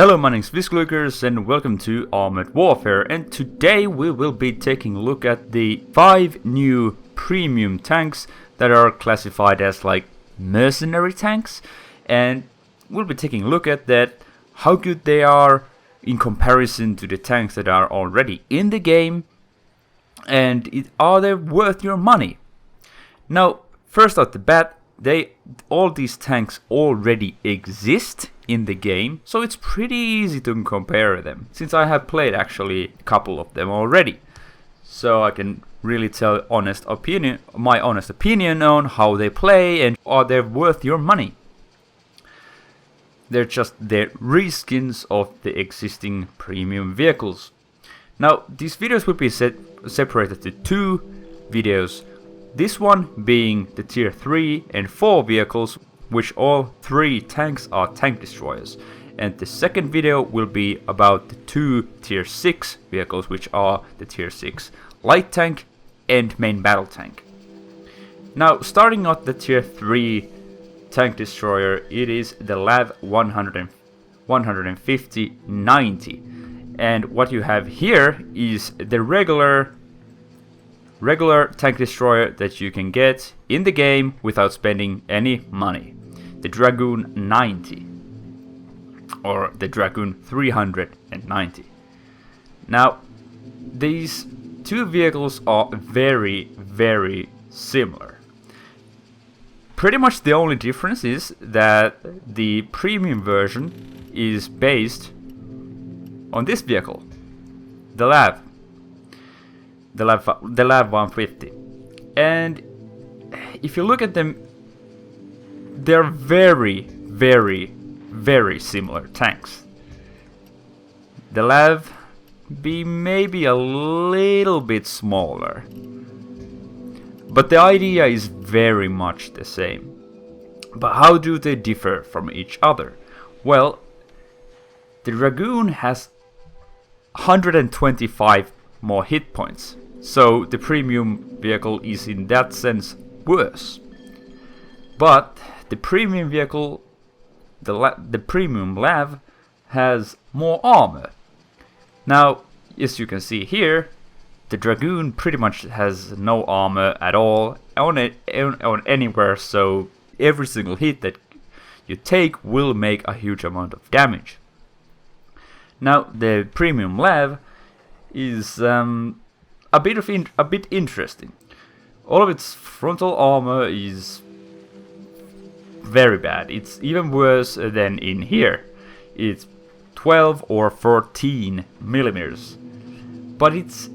Hello, my name is Visklukers and welcome to Armored Warfare, and today we will be taking a look at the 5 new premium tanks that are classified as like mercenary tanks, and we'll be taking a look at that, how good they are in comparison to the tanks that are already in the game, and are they worth your money? Now, first off the bat, all these tanks already exist in the game, so it's pretty easy to compare them, since I have played actually a couple of them already. So I can really tell my honest opinion on how they play and are they worth your money. They're reskins of the existing premium vehicles. Now, these videos will be separated to 2 videos. This one being the tier 3 and 4 vehicles, which all 3 tanks are tank destroyers. And the second video will be about the 2 tier 6 vehicles, which are the tier 6 light tank and main battle tank. Now, starting at the tier 3 tank destroyer, it is the LAV 150-90. And what you have here is the regular tank destroyer that you can get in the game without spending any money. The Dragoon 90 or the Dragoon 390. Now, these 2 vehicles are very, very similar. Pretty much the only difference is that the premium version is based on this vehicle, the LAV 150. And if you look at them, they're very, very, very similar tanks. The LAV be maybe a little bit smaller, but the idea is very much the same. But how do they differ from each other? Well, the Dragoon has 125 more hit points, so the premium vehicle is in that sense worse. But the premium vehicle, the premium LAV, has more armor. Now, as you can see here, the Dragoon pretty much has no armor at all on anywhere, so every single hit that you take will make a huge amount of damage. Now, the premium LAV is a bit interesting. All of its frontal armor is very bad. It's even worse than in here. It's 12 or 14 millimeters. But its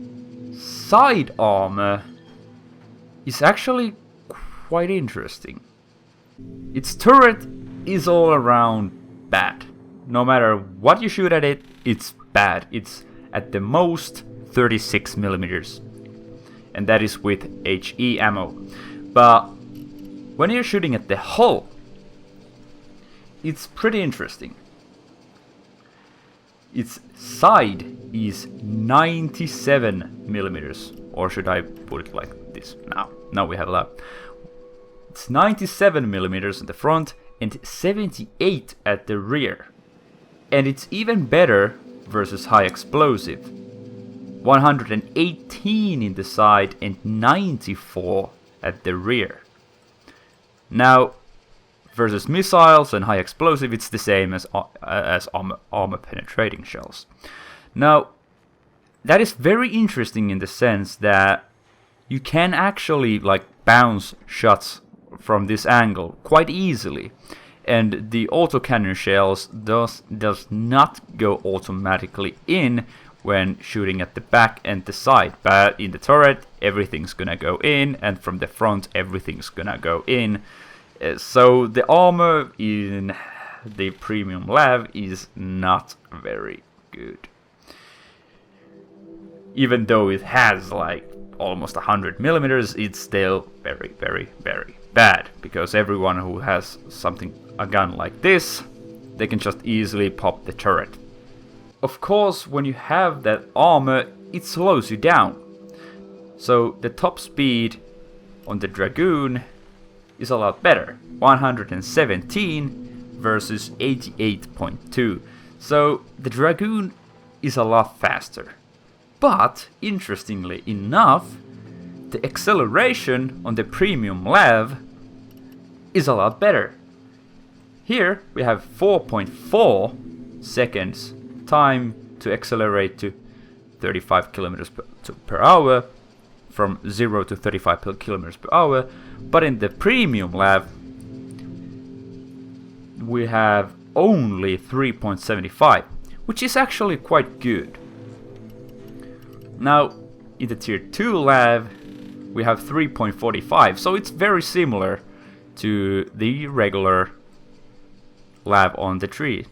side armor is actually quite interesting. Its turret is all around bad. No matter what you shoot at it, it's bad. It's at the most 36 millimeters, and that is with HE ammo. But when you're shooting at the hull, it's pretty interesting. Its side is 97 millimeters, or should I put it like this? Now we have a lot. It's 97 millimeters in the front and 78 at the rear, and it's even better versus high explosive. 118 in the side and 94 at the rear. Now, versus missiles and high explosive, it's the same as armor penetrating shells. Now, that is very interesting in the sense that you can actually bounce shots from this angle quite easily, and the autocannon shells does not go automatically in when shooting at the back and the side, but in the turret everything's gonna go in, and from the front everything's gonna go in. So the armor in the premium LAV is not very good. Even though it has almost 100 millimeters, it's still very, very, very bad, because everyone who has a gun like this, they can just easily pop the turret. Of course, when you have that armor, it slows you down. So the top speed on the Dragoon is a lot better, 117 versus 88.2. So the Dragoon is a lot faster. But, interestingly enough, the acceleration on the Premium Lav is a lot better. Here we have 4.4 seconds time to accelerate to 35 kilometers per hour, from 0 to 35 kilometers per hour, but in the Premium Lav we have only 3.75, which is actually quite good. Now in the Tier 2 Lav we have 3.45, so it's very similar to the regular Lav on the tree.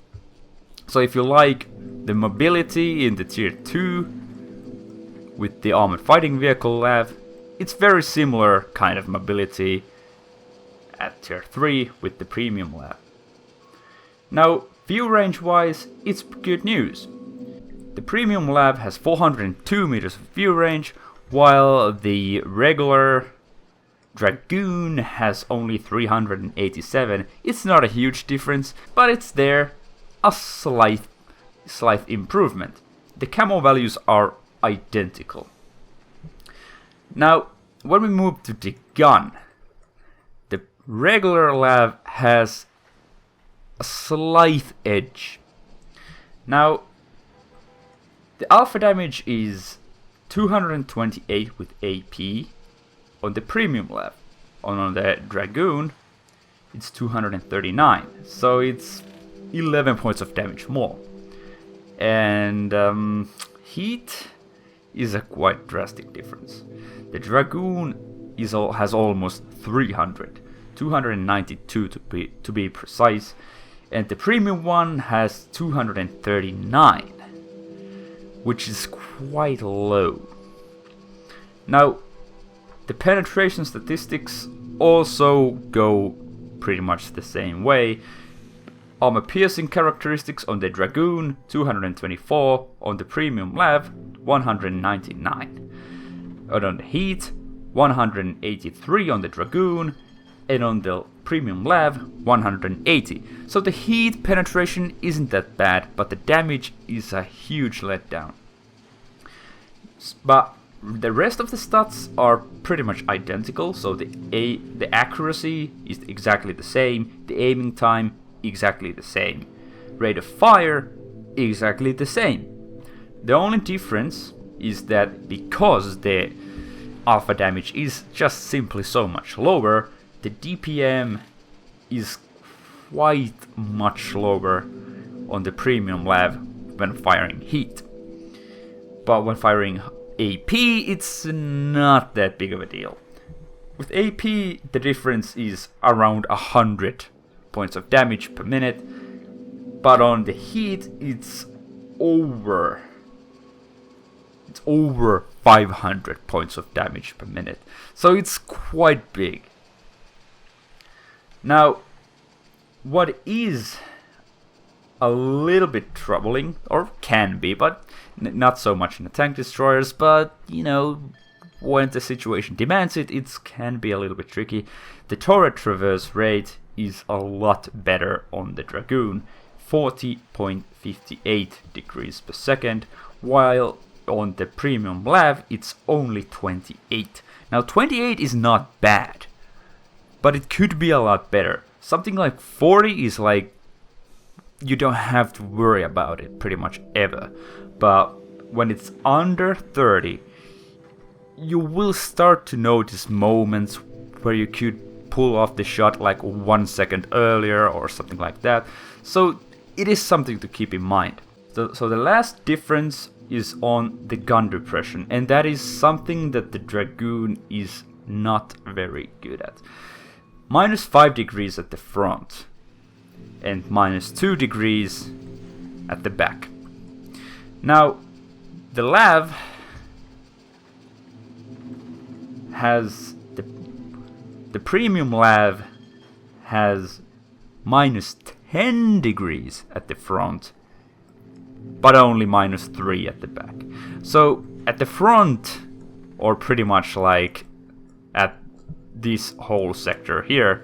So if you like the mobility in the Tier 2 with the Armored Fighting Vehicle Lav, it's very similar kind of mobility at Tier 3 with the Premium Lav. Now, view range wise, it's good news. The Premium Lav has 402 meters of view range, while the regular Dragoon has only 387. It's not a huge difference, but it's there, a slight improvement. The camo values are identical. Now, when we move to the gun, the regular Lav has a slight edge. Now, the alpha damage is 228 with AP on the Premium Lav. On the Dragoon, it's 239, so it's 11 points of damage more. And heat is a quite drastic difference. The Dragoon has almost 300, 292 to be precise, and the Premium one has 239, which is quite low. Now, the penetration statistics also go pretty much the same way. Armor piercing characteristics on the Dragoon, 224, on the Premium Lav, 199. And on the heat, 183 on the Dragoon, and on the Premium Lav, 180. So the heat penetration isn't that bad, but the damage is a huge letdown. But the rest of the stats are pretty much identical, so the accuracy is exactly the same, the aiming time exactly the same, rate of fire exactly the same. The only difference is that because the alpha damage is just simply so much lower, the DPM is quite much lower on the Premium Lav when firing heat. But when firing AP, it's not that big of a deal. With AP, the difference is around 100 points of damage per minute, but on the heat, it's over 500 points of damage per minute. So it's quite big. Now, what is a little bit troubling, or can be, but not so much in the tank destroyers, but you know, when the situation demands it, it can be a little bit tricky. The turret traverse rate is a lot better on the Dragoon, 40.58 degrees per second, while on the Premium Lav it's only 28. Now 28 is not bad, but it could be a lot better. Something like 40 is like, you don't have to worry about it pretty much ever. But when it's under 30, you will start to notice moments where you could pull off the shot like 1 second earlier or something like that. So it is something to keep in mind. So the last difference is on the gun depression, and that is something that the Dragoon is not very good at. -5 degrees at the front and -2 degrees at the back. Now, the Lav has the Premium Lav has -10 degrees at the front, but only -3 at the back. So at the front, or pretty much like at this whole sector here,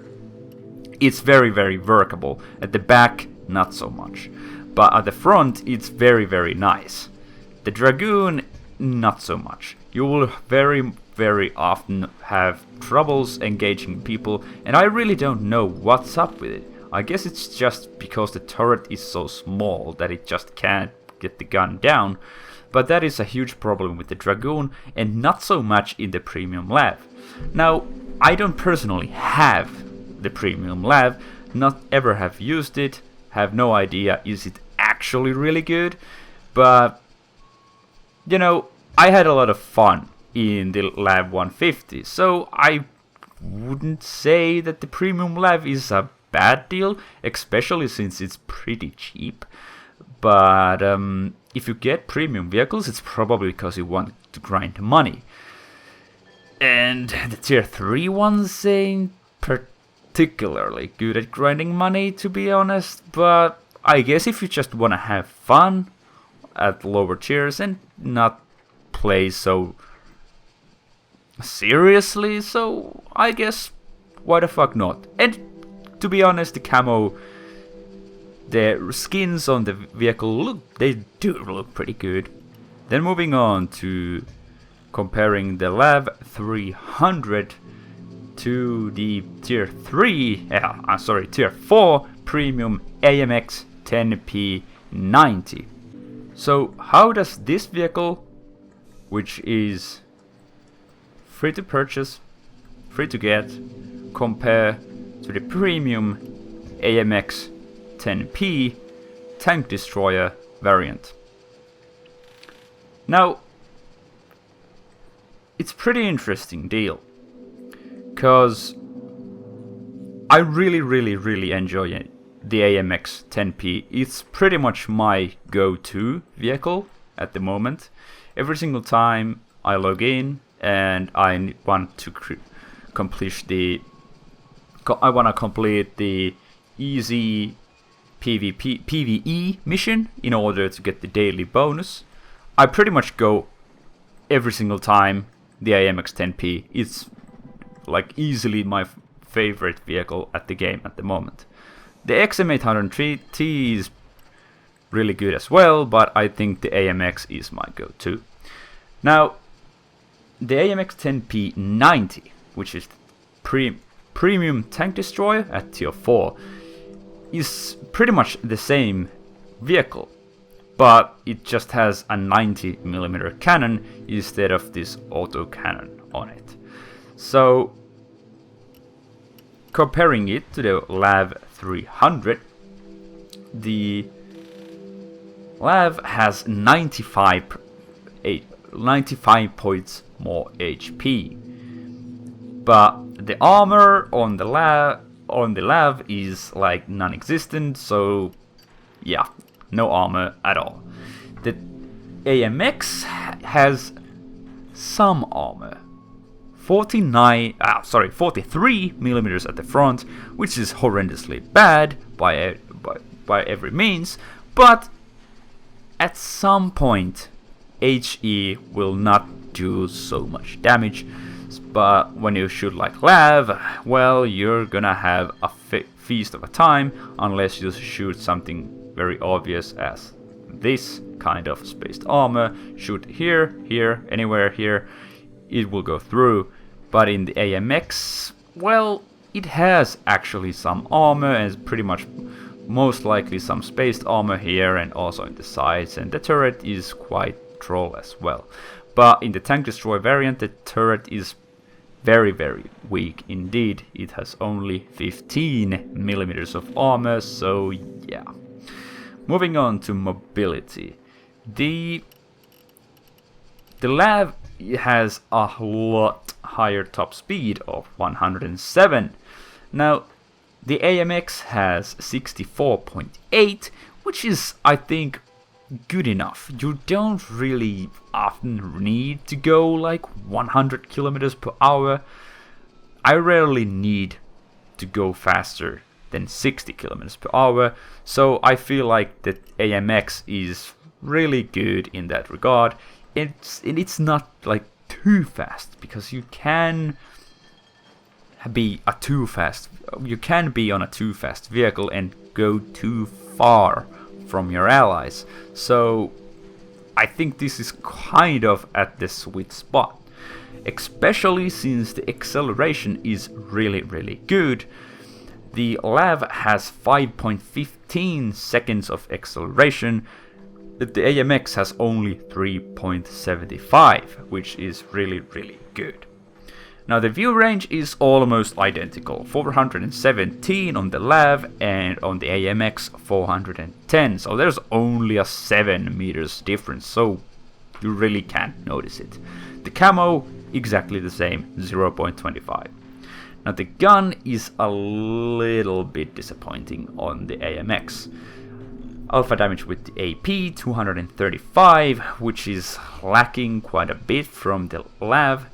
it's very, very workable. At the back, not so much. but at the front it's very, very nice. The Dragoon, not so much. You will very, very often have troubles engaging people, and I really don't know what's up with it. I guess it's just because the turret is so small that it just can't get the gun down, but that is a huge problem with the Dragoon, and not so much in the Premium Lav. Now, I don't personally have the Premium Lav, not ever have used it, have no idea is it actually really good, but you know, I had a lot of fun in the Lav 150, so I wouldn't say that the Premium Lav is a bad deal, especially since it's pretty cheap. But if you get premium vehicles, it's probably because you want to grind money. And the tier 3 ones ain't particularly good at grinding money, to be honest, but I guess if you just want to have fun at lower tiers and not play so seriously, so I guess why the fuck not. And to be honest, the camo, the skins on the vehicle they do look pretty good. Then moving on to comparing the Lav 300 to the tier 4 premium AMX 10P90. So how does this vehicle, which is free to purchase, free to get, compare to the premium AMX 10P tank destroyer variant? Now, it's pretty interesting deal, cause I really enjoy the AMX 10P. It's pretty much my go-to vehicle at the moment. Every single time I log in and I want to complete the easy PvE mission in order to get the daily bonus, I pretty much go every single time the AMX 10P. It's like easily my favorite vehicle at the game at the moment. The XM803T is really good as well, but I think the AMX is my go-to. Now, the AMX 10P90, which is premium tank destroyer at tier 4, is pretty much the same vehicle, but it just has a 90mm cannon instead of this auto cannon on it. So comparing it to the Lav 300, the Lav has 95 points more HP, but the armor on the Lav is like non-existent, so yeah, no armor at all. The AMX has some armor, 43mm at the front, which is horrendously bad by every means, but at some point HE will not do so much damage. But when you shoot like Lav, well, you're gonna have a feast of a time, unless you shoot something very obvious as this kind of spaced armor. Shoot here, here, anywhere here, it will go through. But in the AMX, well, it has actually some armor, and pretty much most likely some spaced armor here and also in the sides, and the turret is quite troll as well. But in the tank destroyer variant, the turret is very weak indeed. It has only 15mm of armor, so yeah. Moving on to mobility. The Lav has a lot higher top speed of 107. Now, the AMX has 64.8, which is, I think, good enough. You don't really often need to go like 100 kilometers per hour. I rarely need to go faster than 60 kilometers per hour, so I feel like the AMX is really good in that regard. It's not like too fast, because you can be on a too fast vehicle and go too far from your allies. So I think this is kind of at the sweet spot, especially since the acceleration is really good. The LAV has 5.15 seconds of acceleration. The AMX has only 3.75, which is really good. Now the view range is almost identical, 417 on the LAV and on the AMX 410, so there's only a 7 meters difference, so you really can't notice it. The camo exactly the same, 0.25. Now the gun is a little bit disappointing on the AMX. Alpha damage with the AP 235, which is lacking quite a bit from the LAV,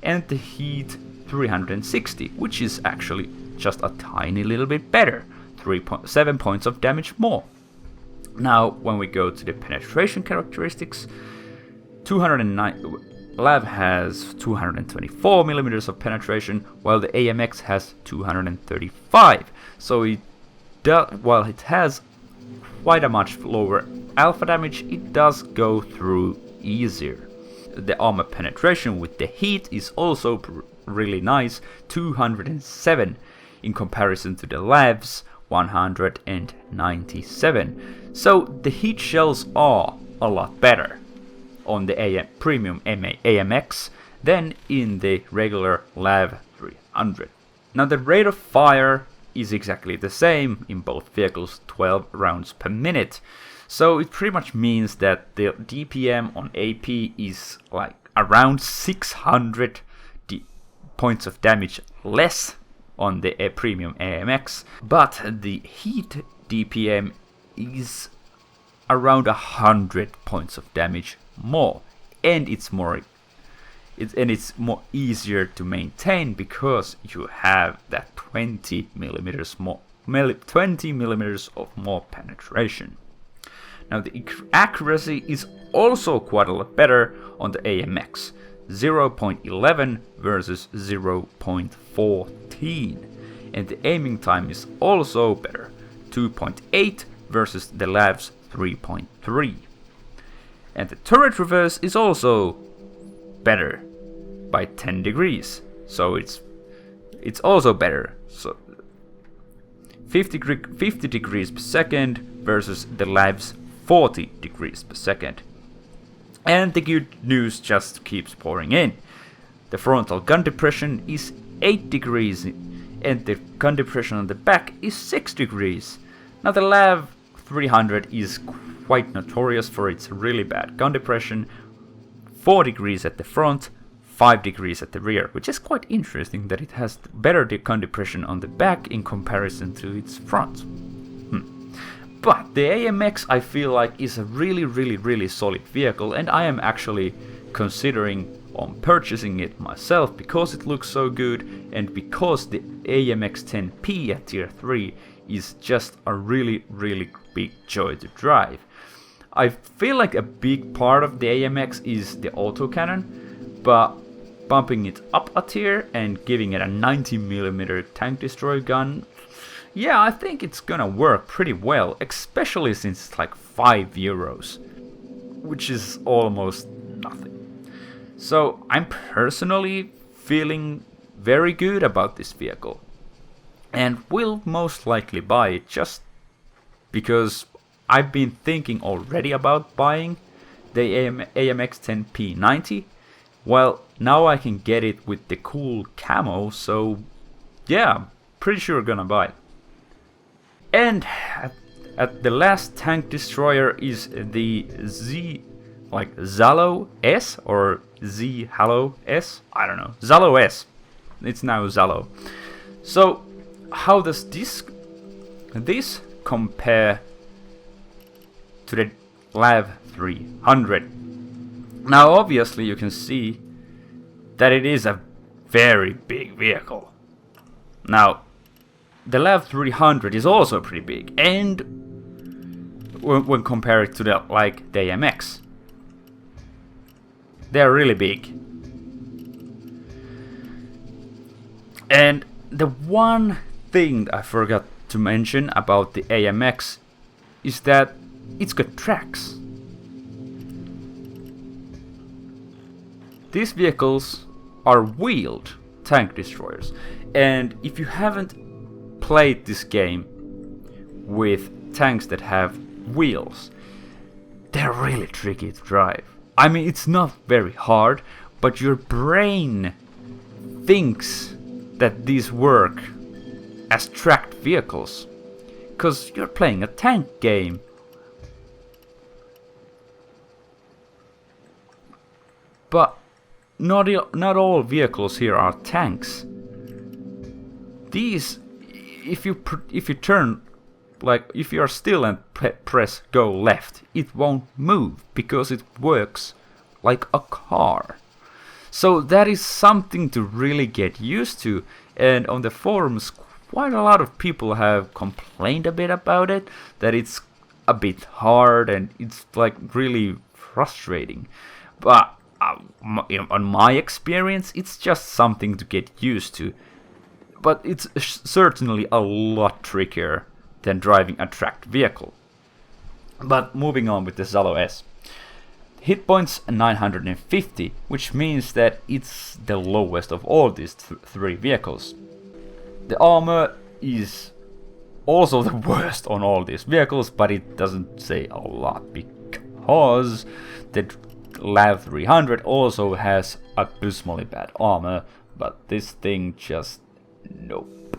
and the heat 360, which is actually just a tiny little bit better, 7 points of damage more. Now when we go to the penetration characteristics, 209 LAV has 224 millimeters of penetration, while the AMX has 235. So while it has quite a much lower alpha damage, it does go through easier. The armor penetration with the heat is also really nice, 207 in comparison to the LAV's 197. So the heat shells are a lot better on the premium AMX than in the regular LAV 300. Now the rate of fire is exactly the same in both vehicles, 12 rounds per minute. So it pretty much means that the DPM on AP is like around 600 points of damage less on the premium AMX, but the heat DPM is around 100 points of damage more, and it's more easier to maintain because you have that 20 millimeters of more penetration. Now the accuracy is also quite a lot better on the AMX, 0.11 versus 0.14, and the aiming time is also better, 2.8 versus the LAV's 3.3. And the turret reverse is also better by 10 degrees, so it's also better, so 50 degrees per second versus the LAV's 40 degrees per second. And the good news just keeps pouring in. The frontal gun depression is 8 degrees and the gun depression on the back is 6 degrees. Now the LAV 300 is quite notorious for its really bad gun depression, 4 degrees at the front, 5 degrees at the rear, which is quite interesting that it has better gun depression on the back in comparison to its front. But the AMX I feel like is a really solid vehicle, and I am actually considering on purchasing it myself because it looks so good and because the AMX 10P at tier 3 is just a really big joy to drive. I feel like a big part of the AMX is the autocannon, but bumping it up a tier and giving it a 90mm tank destroyer gun, yeah, I think it's gonna work pretty well, especially since it's like €5, which is almost nothing. So I'm personally feeling very good about this vehicle and will most likely buy it just because I've been thinking already about buying the AMX 10P 90. Well, now I can get it with the cool camo, so yeah, pretty sure gonna buy it. And at the last tank destroyer is the Zhalo-S or Zhalo-S? I don't know. Zhalo-S. It's now Zhalo. So how does this compare to the LAV 300? Now obviously you can see that it is a very big vehicle. Now the LAV 300 is also pretty big, and when compared to the AMX, they're really big. And the one thing I forgot to mention about the AMX is that it's got tracks. These vehicles are wheeled tank destroyers, and if you haven't played this game with tanks that have wheels, they're really tricky to drive. I mean, it's not very hard, but your brain thinks that these work as tracked vehicles, because you're playing a tank game. But not all vehicles here are tanks. These, if you turn, like if you are still and press go left, it won't move because it works like a car. So that is something to really get used to, and on the forums quite a lot of people have complained a bit about it, that it's a bit hard and it's like really frustrating. But on my experience, it's just something to get used to. But it's certainly a lot trickier than driving a tracked vehicle. But moving on with the Zhalo-S. Hit points 950, which means that it's the lowest of all these three vehicles. The armor is also the worst on all these vehicles, but it doesn't say a lot because the LAV 300 also has abysmally bad armor, but this thing just nope.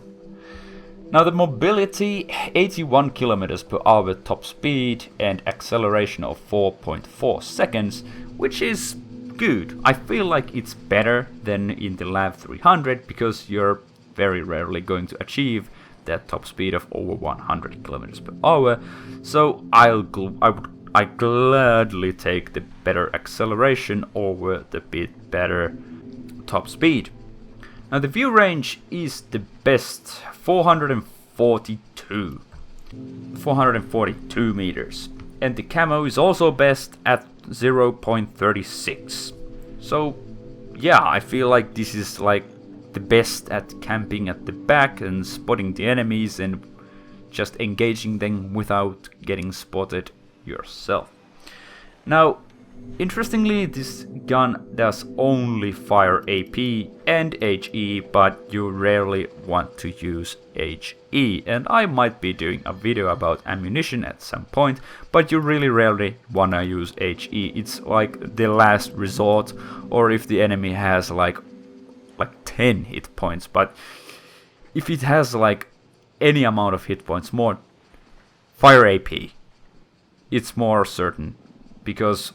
Now the mobility, 81 kilometers per hour top speed and acceleration of 4.4 seconds, which is good. I feel like it's better than in the LAV 300 because you're very rarely going to achieve that top speed of over 100 kilometers per hour. So I gladly take the better acceleration over the bit better top speed. Now the view range is the best, 442 meters, and the camo is also best at 0.36. So yeah, I feel like this is like the best at camping at the back and spotting the enemies and just engaging them without getting spotted yourself. Now, interestingly, this gun does only fire AP and HE, but you rarely want to use HE, and I might be doing a video about ammunition at some point, but you really rarely wanna use HE. It's like the last resort, or if the enemy has like 10 hit points, but if it has like any amount of hit points more, fire AP. It's more certain, because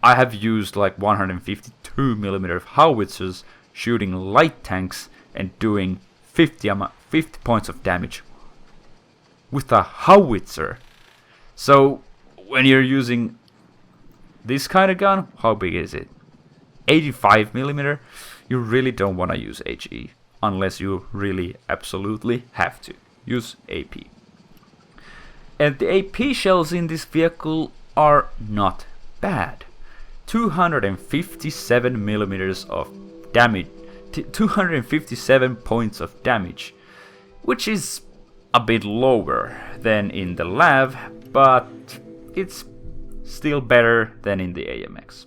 I have used like 152mm howitzers shooting light tanks and doing 50 points of damage with a howitzer. So when you're using this kind of gun, how big is it? 85mm, you really don't want to use HE unless you really absolutely have to use AP. And the AP shells in this vehicle are not bad. 257mm of damage, 257 points of damage, which is a bit lower than in the LAV, but it's still better than in the AMX.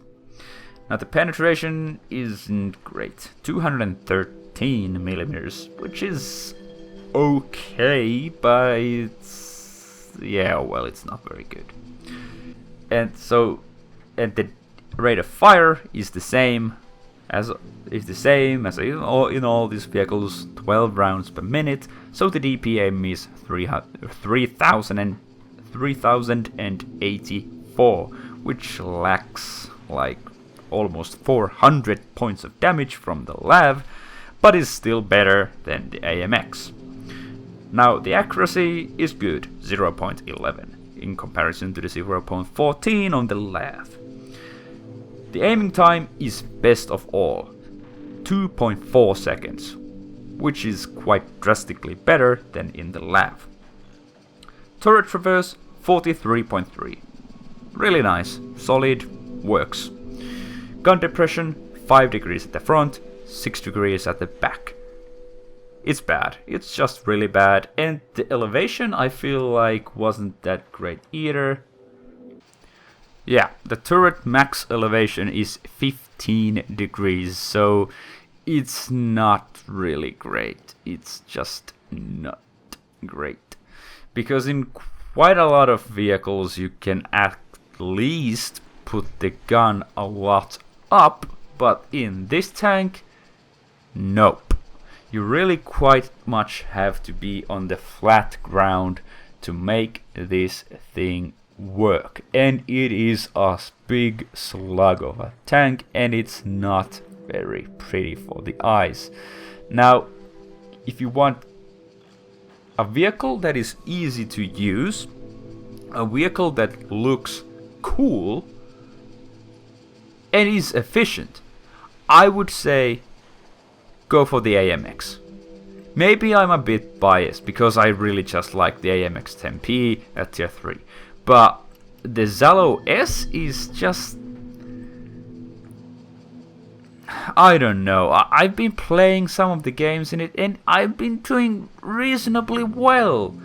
Now the penetration isn't great, 213mm, which is okay, but it's not very good. And the rate of fire is the same as in all these vehicles, 12 rounds per minute. So the DPM is 3084, which lacks like almost 400 points of damage from the LAV, but is still better than the AMX. Now the accuracy is good, 0.11, in comparison to the 0.14 on the LAV. The aiming time is best of all, 2.4 seconds, which is quite drastically better than in the LAV. Turret traverse, 43.3. Really nice, solid, works. Gun depression, 5 degrees at the front, 6 degrees at the back. it's bad. It's just really bad. And the elevation, I feel like, wasn't that great either. Yeah, the turret max elevation is 15 degrees, so it's not really great. It's just not great. Because in quite a lot of vehicles you can at least put the gun a lot up, but in this tank, nope. You really quite much have to be on the flat ground to make this thing work. And it is a big slug of a tank, and it's not very pretty for the eyes. Now, if you want a vehicle that is easy to use, a vehicle that looks cool and is efficient, I would say go for the AMX. Maybe I'm a bit biased because I really just like the AMX 10P at tier 3. But the Zhalo-S is just... I don't know. I've been playing some of the games in it and I've been doing reasonably well.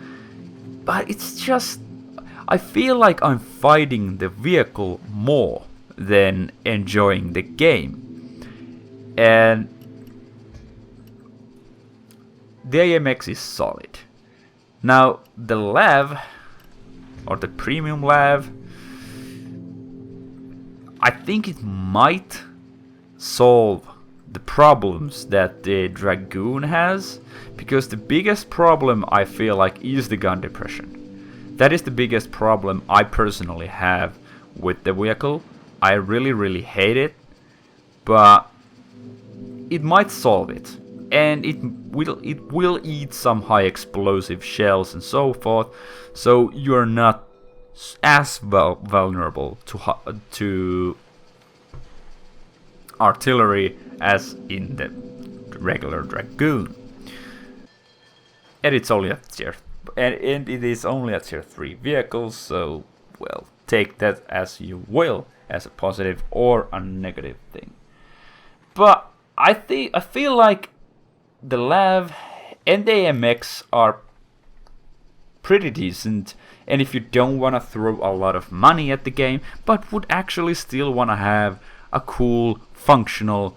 But it's just... I feel like I'm fighting the vehicle more than enjoying the game. And the AMX is solid. Now, the LAV, or the premium LAV, I think it might solve the problems that the Dragoon has, because the biggest problem I feel like is the gun depression. That is the biggest problem I personally have with the vehicle. I really hate it, but it might solve it. And it will eat some high explosive shells and so forth, so you're not as vulnerable to artillery as in the regular Dragoon. And it's only a tier, and it is only a tier 3 vehicle, so well, take that as you will, as a positive or a negative thing. But I feel like the LAV and the AMX are pretty decent, and if you don't want to throw a lot of money at the game, but would actually still want to have a cool, functional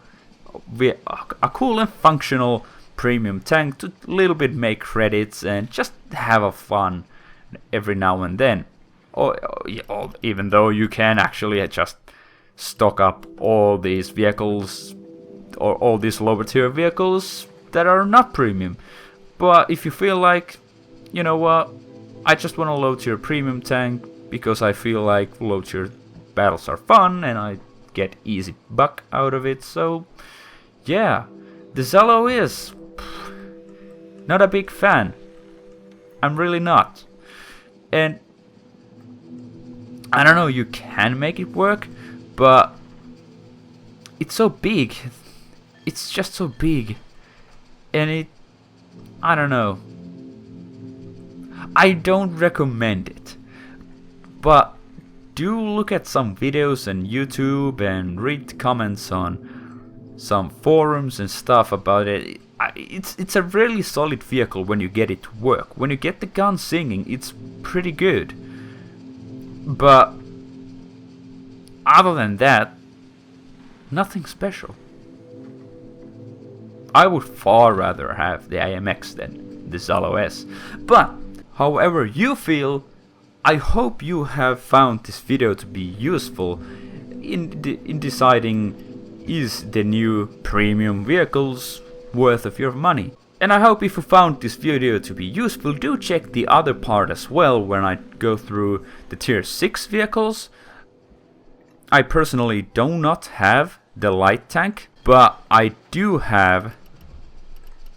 premium tank to a little bit make credits and just have a fun every now and then. Or even though you can actually just stock up all these vehicles or all these lower tier vehicles that are not premium. But if you feel like, you know what, I just want a low tier premium tank because I feel like low tier battles are fun and I get easy buck out of it, so yeah, the Zhalo is not a big fan. I'm really not. And I don't know, you can make it work, but it's so big. It's just so big. And I don't know. I don't recommend it. But do look at some videos on YouTube and read comments on some forums and stuff about it. It's a really solid vehicle when you get it to work. When you get the gun singing, it's pretty good. But other than that, nothing special. I would far rather have the AMX than the Zhalo-S. But however you feel, I hope you have found this video to be useful in deciding is the new premium vehicles worth of your money. And I hope if you found this video to be useful, do check the other part as well when I go through the tier 6 vehicles. I personally do not have the light tank, but I do have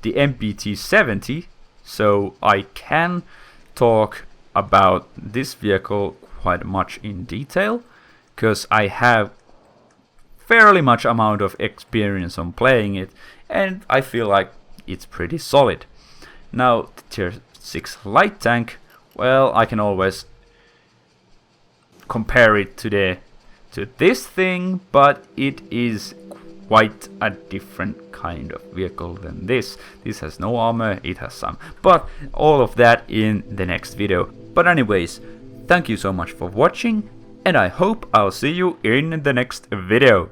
the MBT-70, so I can talk about this vehicle quite much in detail, because I have fairly much amount of experience on playing it, and I feel like it's pretty solid. Now, the tier 6 light tank, well, I can always compare it to this thing, but it is quite a different kind of vehicle than this. This has no armor, it has some. But all of that in the next video. But anyways, thank you so much for watching, and I hope I'll see you in the next video.